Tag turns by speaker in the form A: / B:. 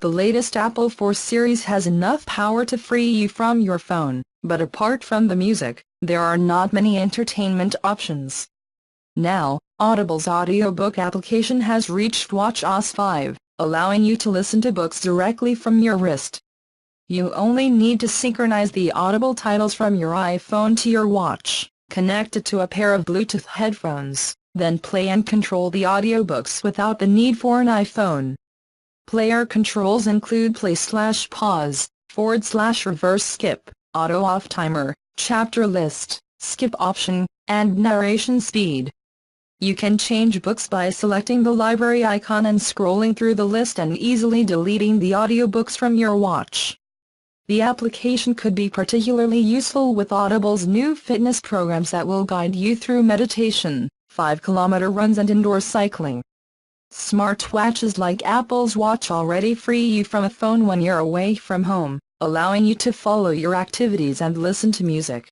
A: The latest Apple 4 series has enough power to free you from your phone, but apart from the music, there are not many entertainment options. Now, Audible's audiobook application has reached watchOS 5, allowing you to listen to books directly from your wrist. You only need to synchronize the Audible titles from your iPhone to your watch, connect it to a pair of Bluetooth headphones, then play and control the audiobooks without the need for an iPhone. Player controls include play/pause, /reverse skip, auto off timer, chapter list, skip option, and narration speed. You can change books by selecting the library icon and scrolling through the list and easily deleting the audiobooks from your watch. The application could be particularly useful with Audible's new fitness programs that will guide you through meditation, 5-kilometer runs and indoor cycling. Smartwatches like Apple's Watch already free you from a phone when you're away from home, allowing you to follow your activities and listen to music.